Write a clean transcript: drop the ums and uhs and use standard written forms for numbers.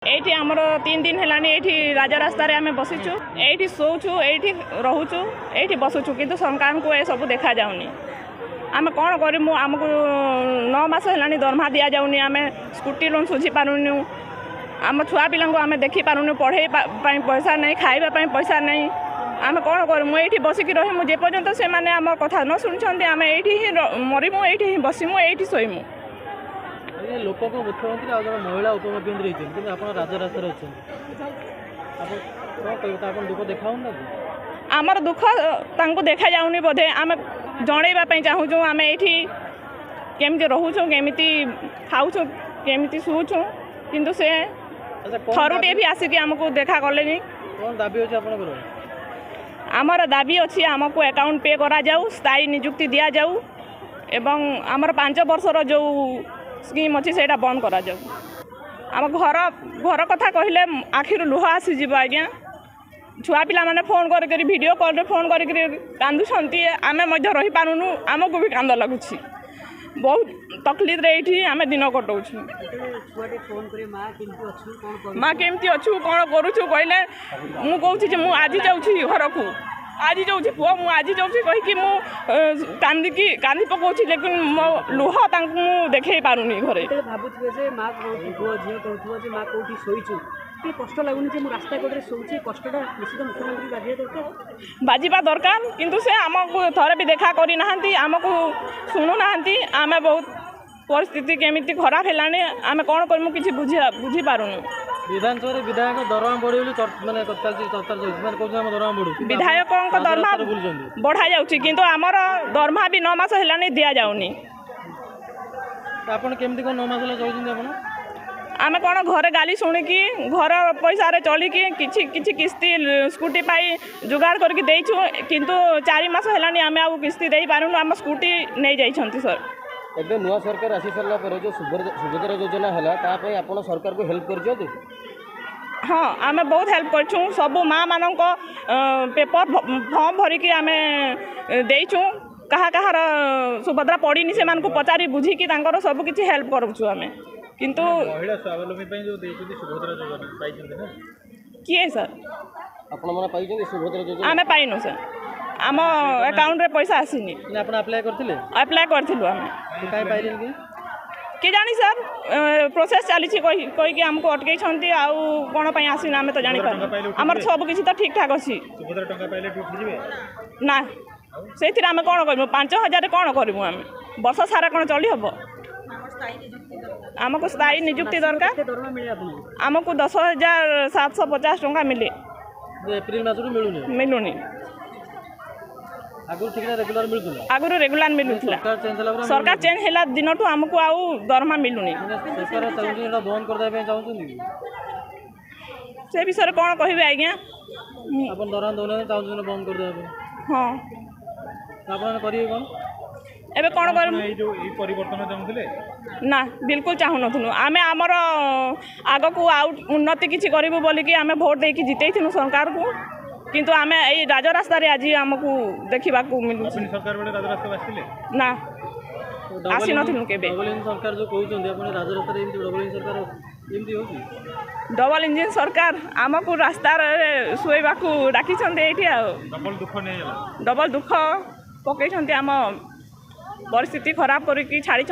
एठी आमर 3 दिन है ये राजा रास्तार आम बसीचु ये शोचु ये रोचु ये बसुचु किंतु सरकार को ये सब देखा जाऊनी आम कौन करूँ आमको 9 मास है दरमाहा दि जाऊनी आम स्कूटी लोन सुझी पारूनु आम छुआ पिला आम देखी पारूनु पढ़े पैसा नहीं खावाई पैसा नहीं आम कौन करूँ ये बसिकी रहीमु जेपर्यंत से मैंने आम कथा न शुणुंट आम ये मरीमु ये बसमु ये शोमु लोक मुख्यमंत्री आज महिला उपमुख्यमंत्री होती आप राजरास्तार अच्छा दुख देखा आमर दुख तांको देखा जाऊनी बोधे आम जनइवाई चाहूँ आम ये केमी रोचु केमी खाऊँ केमी शुचु किंतु से थरुटे भी आसिक आमको देखा कले कौन दाबी अच्छे आप आमर दाबी अच्छी आमको अकाउंट पे करा जाऊ स्थायी नियुक्ति दि जाऊ एवं आमर 5 वर्षर जो स्कीम अच्छी से बंद करा जाऊ आम घर घर कथा कहले आखिर लुह आसीज आज्ञा छुआ पिला माने फोन कर वीडियो कॉल रे फोन कर कांदुंट आम रही पारूनु आमको भी कांद लगुच बहुत तकलीफ रे आम दिन कटाऊँ माँ केमती अच्छु कौन करुचु कहले मुझे कहूँ आज जाऊँ घर को आज जाऊँ पुआ मुझे आज जाऊँ कहीकि कांदी पकाऊँ लेकिन मो लुह देखे पारूनी घरे भावुए माँ पुओ झील कहूँ माँ कौटी शोचु कष्ट लगुनि रास्ता कड़े शोचे कष्टा निश्चित मुख्यमंत्री बाजिबा दरकार किंतु से आमको थरे भी देखा करना आमको शुणुना आम बहुत परिस्थिति केमिति खराब है आम कौन करूँ कि बुझी पारूनु विधानसभा विधायक दरमा बढ़े माने दरमा बढ़ू विधायकों दरमा बढ़ा जाऊँगी किंतु आमर दरमा भी 9 मास है दि जाऊनी आपन केमती को 9 मास चलुछन्ती आपन आम कौन घरे गाली शुणिकी घर पैसा चलिकी किसी किस्ती स्कूटी पाई जुगाड़ करके देइछु किंतु 4 मास है आम आउ किस्ती दे पारूनु आम स्कूटी नहीं जाइछन्ती सर एबे नुआ सरकार आसी सारा पर जो सुभद्रा योजना है तापाई आपण सरकार को हेल्प कर हाँ आम बहुत हेल्प कर सबू माँ मान पेपर फॉर्म भरिकी आम देचु कहा कहार सुभद्रा पड़ीनी से पचारि बुझिकी सब किसी हेल्प करुचु आम किंतु महिला स्वावलंबी जो सुभद्रा योजना किए सर आपण सुभद्रा योजना आम पाइनु सर आम अकाउंट रे पैसा आसीनी आपण अप्लाई करथिले अप्लाई करथिलु आम काई पाइले कि जानी सर प्रोसेस चली कहीकि आमको अटकई आउ कौन पर आसीना आम तो जानी पार आमर सब किसी तो ठीक ठाक अच्छी ना से आम कौन करूँ 5,000 कौन करूँ आम वर्ष सारा कौन चली हम आमको स्थायी नियुक्ति दरकार आमको 10,750 टंका मिले एप्रिल मास मिलूनी आगुरी रेगुलर मिलूला सरकार चेंज है दिन ठू आमको आउ दरमा मिलूनी से विषय कौन कहे आज्ञा हाँ एबे कौन कर ना बिल्कुल चाहूँ नु आम आमर आग को आउट उन्नति किसी करूँ बोलिकी आम भोट देकी जितैनु सरकार को किंतु आम यही राजरास्ता आज आमको देखा मिलूँ ना आसी नथिलु केबे सरकार जो कहते राजरास्ता डबल इंजिन सरकार आमको रास्ता शोवा डाकी डबल दुख पकई आम परिस्थिति खराब करके छाड़ी।